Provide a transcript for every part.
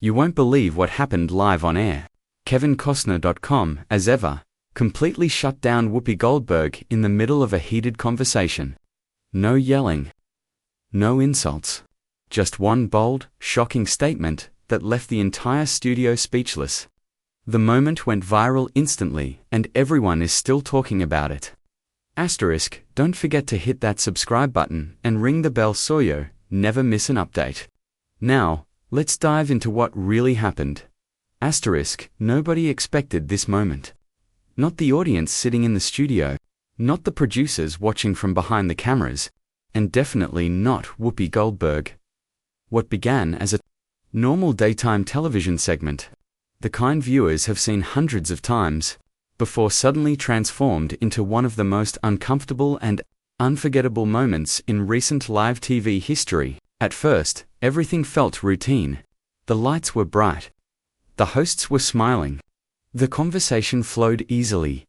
You won't believe what happened live on air. KevinCostner.com, as ever, completely shut down Whoopi Goldberg in the middle of a heated conversation. No yelling. No insults. Just one bold, shocking statement that left the entire studio speechless. The moment went viral instantly, and everyone is still talking about it. Asterisk, don't forget to hit that subscribe button and ring the bell so you never miss an update. Now, let's dive into what really happened. Asterisk, nobody expected this moment. Not the audience sitting in the studio, not the producers watching from behind the cameras, and definitely not Whoopi Goldberg. What began as a normal daytime television segment, the kind viewers have seen hundreds of times, before suddenly transformed into one of the most uncomfortable and unforgettable moments in recent live TV history. At first, everything felt routine. The lights were bright. The hosts were smiling. The conversation flowed easily.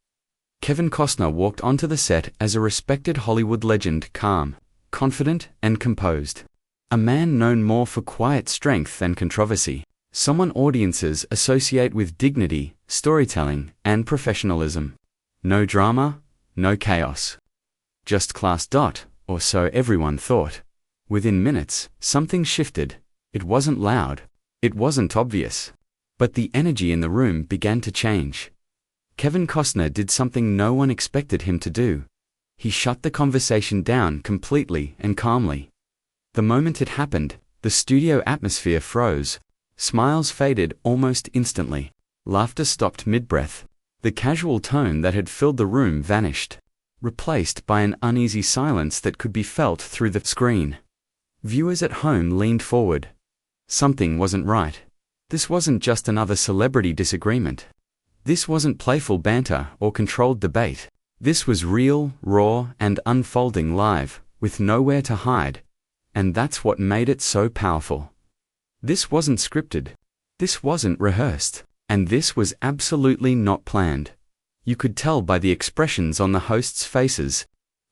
Kevin Costner walked onto the set as a respected Hollywood legend, calm, confident, and composed. A man known more for quiet strength than controversy. Someone audiences associate with dignity, storytelling, and professionalism. No drama, no chaos. Just class. Or so everyone thought. Within minutes, something shifted. It wasn't loud. It wasn't obvious. But the energy in the room began to change. Kevin Costner did something no one expected him to do. He shut the conversation down completely and calmly. The moment it happened, the studio atmosphere froze. Smiles faded almost instantly. Laughter stopped mid-breath. The casual tone that had filled the room vanished, replaced by an uneasy silence that could be felt through the screen. Viewers at home leaned forward. Something wasn't right. This wasn't just another celebrity disagreement. This wasn't playful banter or controlled debate. This was real, raw, and unfolding live, with nowhere to hide. And that's what made it so powerful. This wasn't scripted. This wasn't rehearsed. And this was absolutely not planned. You could tell by the expressions on the hosts' faces.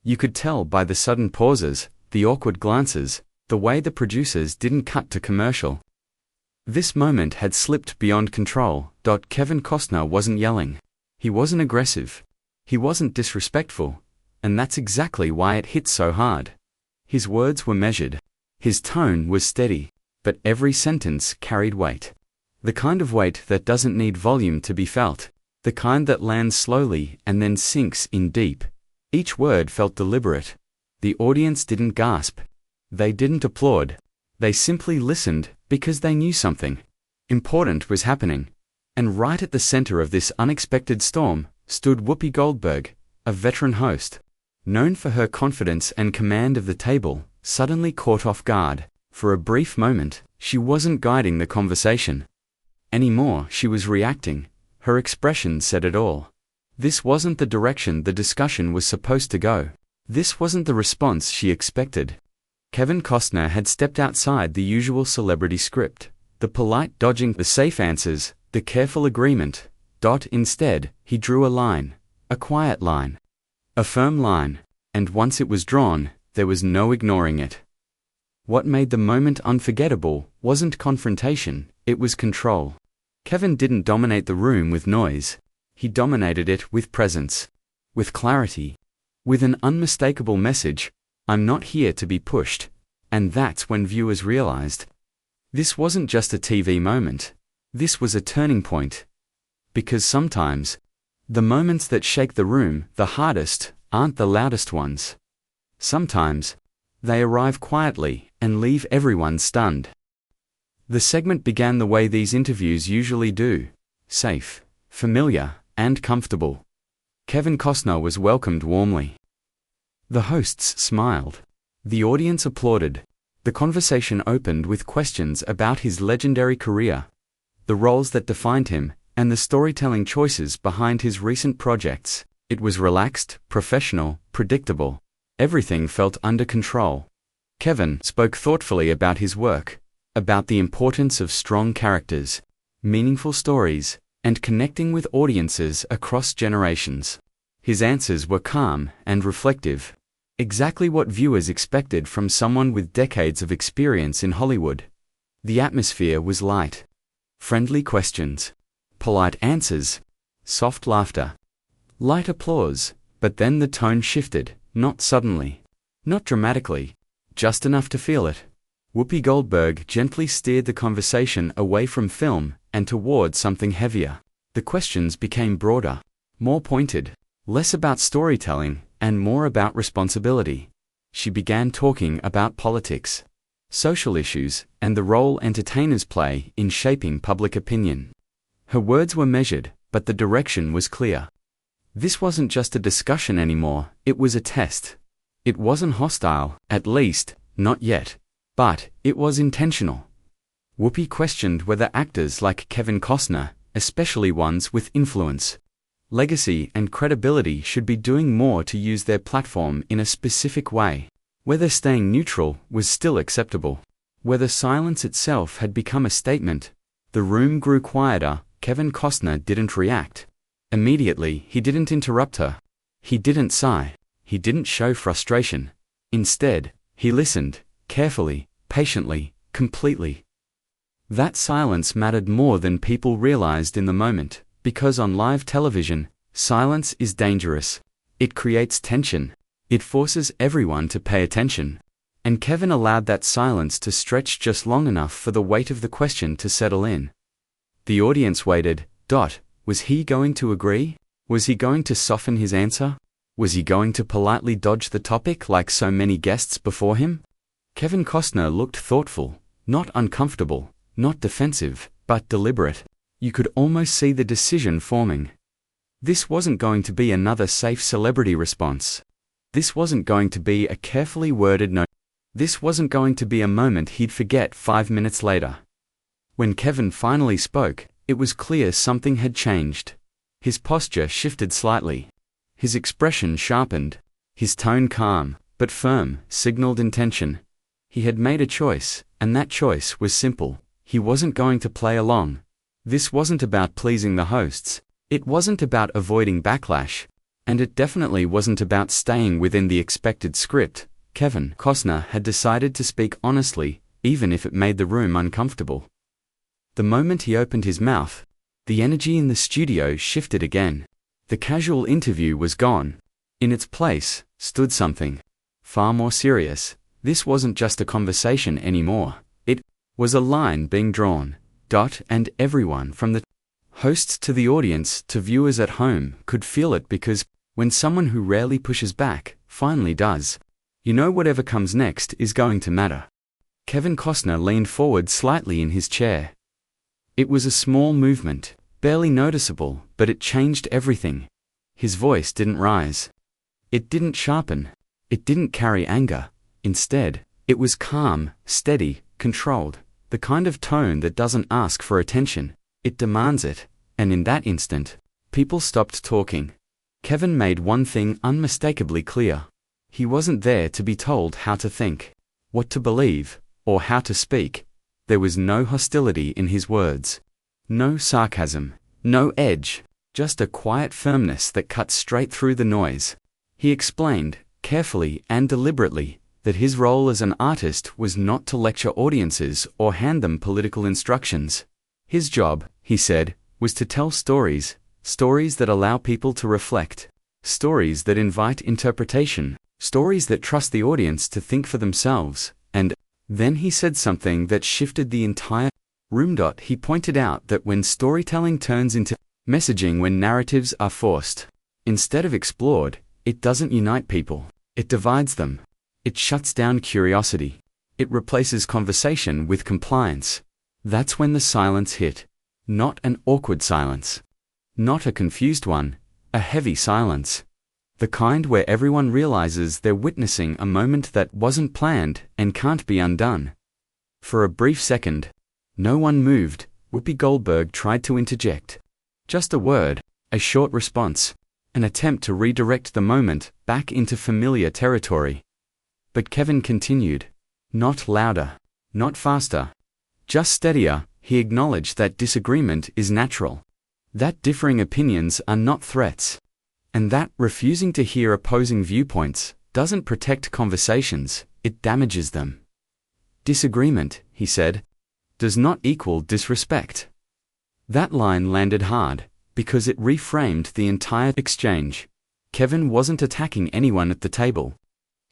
You could tell by the sudden pauses, the awkward glances, the way the producers didn't cut to commercial. This moment had slipped beyond control. Kevin Costner wasn't yelling. He wasn't aggressive. He wasn't disrespectful. And that's exactly why it hit so hard. His words were measured. His tone was steady. But every sentence carried weight. The kind of weight that doesn't need volume to be felt. The kind that lands slowly and then sinks in deep. Each word felt deliberate. The audience didn't gasp. They didn't applaud. They simply listened because they knew something important was happening. And right at the center of this unexpected storm stood Whoopi Goldberg, a veteran host. Known for her confidence and command of the table, suddenly caught off guard. For a brief moment, she wasn't guiding the conversation. Anymore, she was reacting. Her expression said it all. This wasn't the direction the discussion was supposed to go. This wasn't the response she expected. Kevin Costner had stepped outside the usual celebrity script. The polite dodging, the safe answers, the careful agreement. Instead, he drew a line. A quiet line. A firm line. And once it was drawn, there was no ignoring it. What made the moment unforgettable wasn't confrontation, it was control. Kevin didn't dominate the room with noise. He dominated it with presence. With clarity. With an unmistakable message, I'm not here to be pushed. And that's when viewers realized. This wasn't just a TV moment. This was a turning point. Because sometimes, the moments that shake the room the hardest aren't the loudest ones. Sometimes, they arrive quietly and leave everyone stunned. The segment began the way these interviews usually do. Safe, familiar, and comfortable. Kevin Costner was welcomed warmly. The hosts smiled. The audience applauded. The conversation opened with questions about his legendary career, the roles that defined him, and the storytelling choices behind his recent projects. It was relaxed, professional, predictable. Everything felt under control. Kevin spoke thoughtfully about his work, about the importance of strong characters, meaningful stories, and connecting with audiences across generations. His answers were calm and reflective, exactly what viewers expected from someone with decades of experience in Hollywood. The atmosphere was light. Friendly questions. Polite answers. Soft laughter. Light applause. But then the tone shifted, not suddenly. Not dramatically. Just enough to feel it. Whoopi Goldberg gently steered the conversation away from film and toward something heavier. The questions became broader, more pointed, less about storytelling and more about responsibility. She began talking about politics, social issues, and the role entertainers play in shaping public opinion. Her words were measured, but the direction was clear. This wasn't just a discussion anymore, it was a test. It wasn't hostile, at least, not yet. But it was intentional. Whoopi questioned whether actors like Kevin Costner, especially ones with influence, legacy, and credibility, should be doing more to use their platform in a specific way. Whether staying neutral was still acceptable. Whether silence itself had become a statement. The room grew quieter. Kevin Costner didn't react. Immediately, he didn't interrupt her. He didn't sigh. He didn't show frustration. Instead, he listened, carefully, patiently, completely. That silence mattered more than people realized in the moment, because on live television, silence is dangerous. It creates tension. It forces everyone to pay attention. And Kevin allowed that silence to stretch just long enough for the weight of the question to settle in. The audience waited. Was he going to agree? Was he going to soften his answer? Was he going to politely dodge the topic like so many guests before him? Kevin Costner looked thoughtful, not uncomfortable, not defensive, but deliberate. You could almost see the decision forming. This wasn't going to be another safe celebrity response. This wasn't going to be a carefully worded note. This wasn't going to be a moment he'd forget 5 minutes later. When Kevin finally spoke, it was clear something had changed. His posture shifted slightly. His expression sharpened. His tone, calm but firm, signaled intention. He had made a choice, and that choice was simple. He wasn't going to play along. This wasn't about pleasing the hosts. It wasn't about avoiding backlash. And it definitely wasn't about staying within the expected script. Kevin Costner had decided to speak honestly, even if it made the room uncomfortable. The moment he opened his mouth, the energy in the studio shifted again. The casual interview was gone. In its place stood something far more serious. This wasn't just a conversation anymore. It was a line being drawn. And everyone from the hosts to the audience to viewers at home could feel it, because when someone who rarely pushes back finally does, whatever comes next is going to matter. Kevin Costner leaned forward slightly in his chair. It was a small movement, barely noticeable, but it changed everything. His voice didn't rise. It didn't sharpen. It didn't carry anger. Instead, it was calm, steady, controlled. The kind of tone that doesn't ask for attention. It demands it. And in that instant, people stopped talking. Kevin made one thing unmistakably clear. He wasn't there to be told how to think, what to believe, or how to speak. There was no hostility in his words. No sarcasm. No edge. Just a quiet firmness that cut straight through the noise. He explained, carefully and deliberately, that his role as an artist was not to lecture audiences or hand them political instructions. His job, he said, was to tell stories, stories that allow people to reflect, stories that invite interpretation, stories that trust the audience to think for themselves. And then he said something that shifted the entire room. He pointed out that when storytelling turns into messaging, when narratives are forced, instead of explored, it doesn't unite people. It divides them. It shuts down curiosity. It replaces conversation with compliance. That's when the silence hit. Not an awkward silence. Not a confused one. A heavy silence. The kind where everyone realizes they're witnessing a moment that wasn't planned and can't be undone. For a brief second, no one moved. Whoopi Goldberg tried to interject. Just a word, a short response, an attempt to redirect the moment back into familiar territory. But Kevin continued. Not louder, not faster, just steadier. He acknowledged that disagreement is natural, that differing opinions are not threats, and that refusing to hear opposing viewpoints doesn't protect conversations, it damages them. Disagreement, he said, does not equal disrespect. That line landed hard, because it reframed the entire exchange. Kevin wasn't attacking anyone at the table.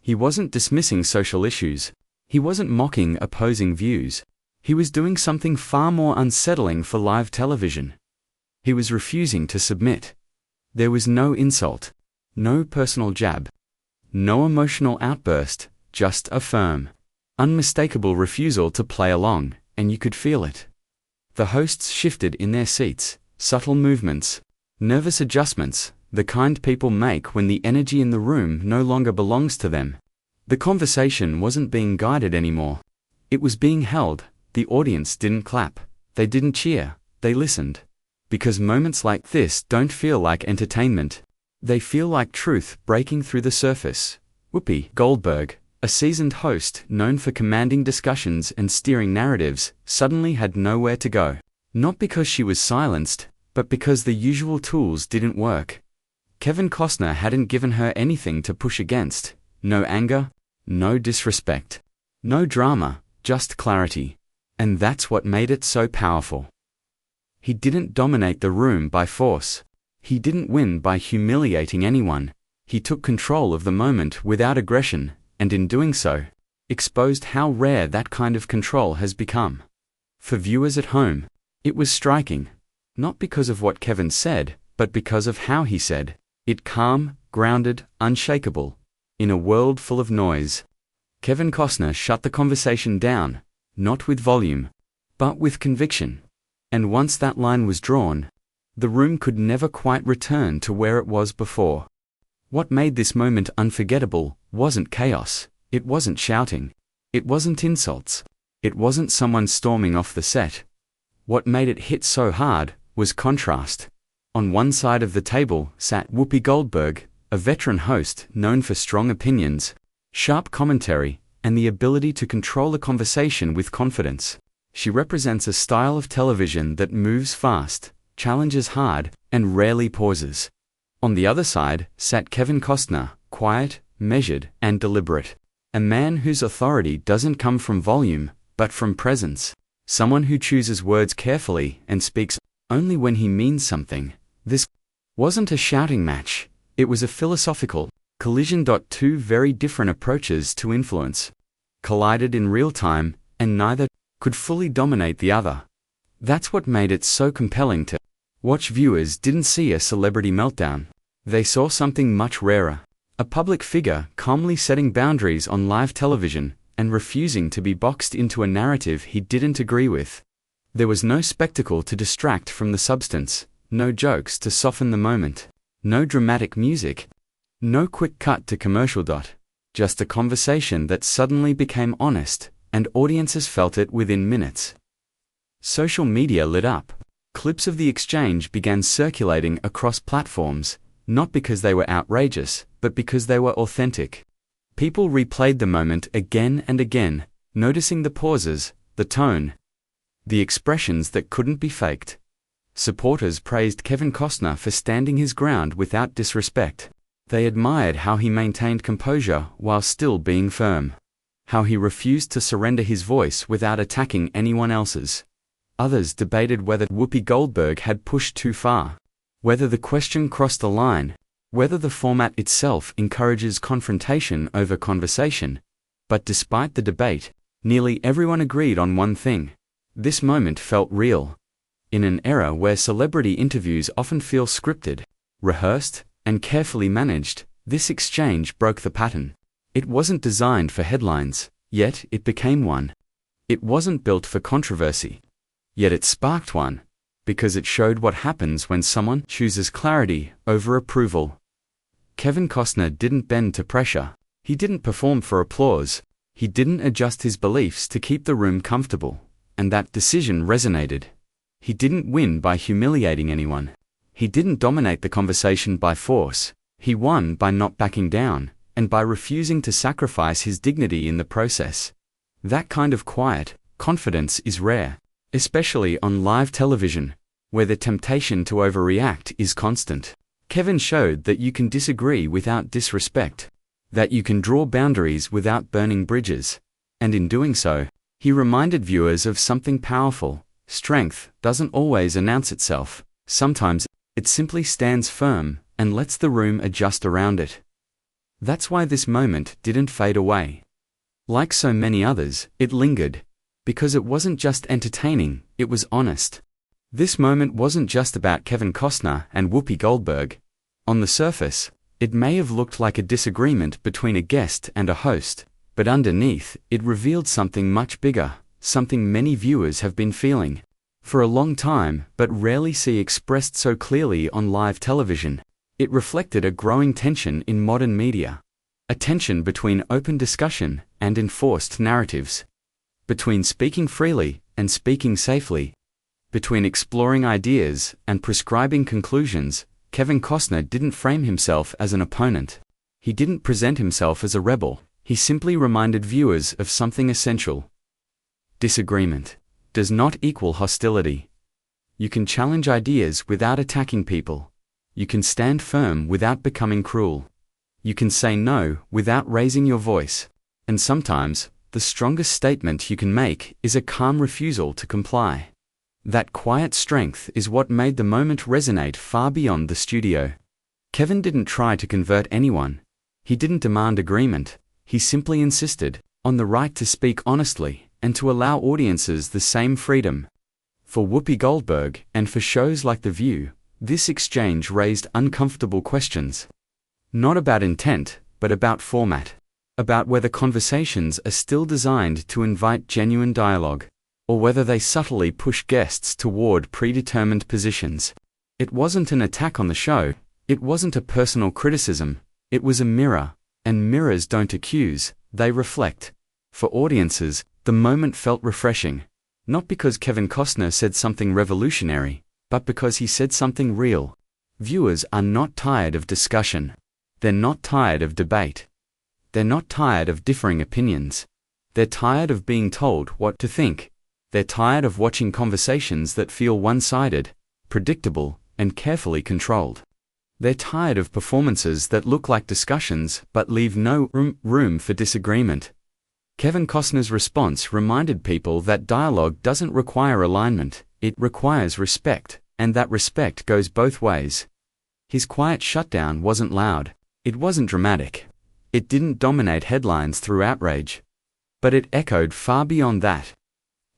He wasn't dismissing social issues. He wasn't mocking opposing views. He was doing something far more unsettling for live television. He was refusing to submit. There was no insult, no personal jab, no emotional outburst, just a firm, unmistakable refusal to play along, and you could feel it. The hosts shifted in their seats, subtle movements, nervous adjustments, the kind people make when the energy in the room no longer belongs to them. The conversation wasn't being guided anymore. It was being held. The audience didn't clap. They didn't cheer. They listened. Because moments like this don't feel like entertainment. They feel like truth breaking through the surface. Whoopi Goldberg, a seasoned host known for commanding discussions and steering narratives, suddenly had nowhere to go. Not because she was silenced, but because the usual tools didn't work. Kevin Costner hadn't given her anything to push against. No anger, no disrespect, no drama, just clarity. And that's what made it so powerful. He didn't dominate the room by force. He didn't win by humiliating anyone. He took control of the moment without aggression, and in doing so, exposed how rare that kind of control has become. For viewers at home, it was striking. Not because of what Kevin said, but because of how he said it. Calm, grounded, unshakable. In a world full of noise, Kevin Costner shut the conversation down, not with volume, but with conviction. And once that line was drawn, the room could never quite return to where it was before. What made this moment unforgettable wasn't chaos, it wasn't shouting, it wasn't insults, it wasn't someone storming off the set. What made it hit so hard was contrast. On one side of the table sat Whoopi Goldberg, a veteran host known for strong opinions, sharp commentary, and the ability to control a conversation with confidence. She represents a style of television that moves fast, challenges hard, and rarely pauses. On the other side sat Kevin Costner, quiet, measured, and deliberate. A man whose authority doesn't come from volume, but from presence. Someone who chooses words carefully and speaks only when he means something. This wasn't a shouting match. It was a philosophical collision. Two very different approaches to influence collided in real time, and neither could fully dominate the other. That's what made it so compelling to watch. Viewers didn't see a celebrity meltdown. They saw something much rarer. A public figure calmly setting boundaries on live television and refusing to be boxed into a narrative he didn't agree with. There was no spectacle to distract from the substance, no jokes to soften the moment, no dramatic music, no quick cut to commercial. Just a conversation that suddenly became honest, and audiences felt it within minutes. Social media lit up. Clips of the exchange began circulating across platforms, not because they were outrageous, but because they were authentic. People replayed the moment again and again, noticing the pauses, the tone, the expressions that couldn't be faked. Supporters praised Kevin Costner for standing his ground without disrespect. They admired how he maintained composure while still being firm. How he refused to surrender his voice without attacking anyone else's. Others debated whether Whoopi Goldberg had pushed too far, whether the question crossed the line, whether the format itself encourages confrontation over conversation. But despite the debate, nearly everyone agreed on one thing. This moment felt real. In an era where celebrity interviews often feel scripted, rehearsed, and carefully managed, this exchange broke the pattern. It wasn't designed for headlines, yet it became one. It wasn't built for controversy, yet it sparked one, because it showed what happens when someone chooses clarity over approval. Kevin Costner didn't bend to pressure. He didn't perform for applause. He didn't adjust his beliefs to keep the room comfortable, and that decision resonated. He didn't win by humiliating anyone. He didn't dominate the conversation by force. He won by not backing down, and by refusing to sacrifice his dignity in the process. That kind of quiet confidence is rare, especially on live television, where the temptation to overreact is constant. Kevin showed that you can disagree without disrespect, that you can draw boundaries without burning bridges, and in doing so, he reminded viewers of something powerful. Strength doesn't always announce itself. Sometimes it simply stands firm and lets the room adjust around it. That's why this moment didn't fade away. Like so many others, it lingered. Because it wasn't just entertaining, it was honest. This moment wasn't just about Kevin Costner and Whoopi Goldberg. On the surface, it may have looked like a disagreement between a guest and a host, but underneath, it revealed something much bigger, something many viewers have been feeling for a long time but rarely see expressed so clearly on live television. It reflected a growing tension in modern media. A tension between open discussion and enforced narratives. Between speaking freely and speaking safely. Between exploring ideas and prescribing conclusions. Kevin Costner didn't frame himself as an opponent. He didn't present himself as a rebel. He simply reminded viewers of something essential. Disagreement does not equal hostility. You can challenge ideas without attacking people. You can stand firm without becoming cruel. You can say no without raising your voice. And sometimes, the strongest statement you can make is a calm refusal to comply. That quiet strength is what made the moment resonate far beyond the studio. Kevin didn't try to convert anyone. He didn't demand agreement. He simply insisted on the right to speak honestly and to allow audiences the same freedom. For Whoopi Goldberg and for shows like The View, this exchange raised uncomfortable questions. Not about intent, but about format. About whether conversations are still designed to invite genuine dialogue, or whether they subtly push guests toward predetermined positions. It wasn't an attack on the show. It wasn't a personal criticism. It was a mirror, and mirrors don't accuse, they reflect. For audiences, the moment felt refreshing. Not because Kevin Costner said something revolutionary, but because he said something real. Viewers are not tired of discussion. They're not tired of debate. They're not tired of differing opinions. They're tired of being told what to think. They're tired of watching conversations that feel one-sided, predictable, and carefully controlled. They're tired of performances that look like discussions but leave no room for disagreement. Kevin Costner's response reminded people that dialogue doesn't require alignment, it requires respect, and that respect goes both ways. His quiet shutdown wasn't loud. It wasn't dramatic. It didn't dominate headlines through outrage. But it echoed far beyond that.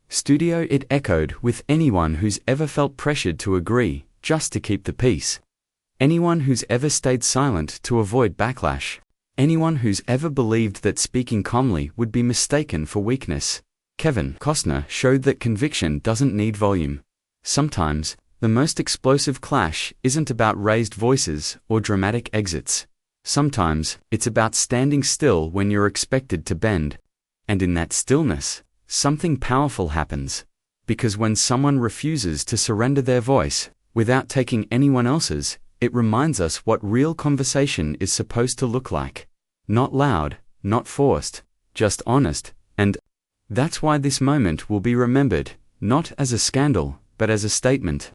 It echoed with anyone who's ever felt pressured to agree, just to keep the peace. Anyone who's ever stayed silent to avoid backlash. Anyone who's ever believed that speaking calmly would be mistaken for weakness. Kevin Costner showed that conviction doesn't need volume. Sometimes, the most explosive clash isn't about raised voices or dramatic exits. Sometimes, it's about standing still when you're expected to bend. And in that stillness, something powerful happens. Because when someone refuses to surrender their voice, without taking anyone else's, it reminds us what real conversation is supposed to look like. Not loud, not forced, just honest, and that's why this moment will be remembered, not as a scandal, but as a statement.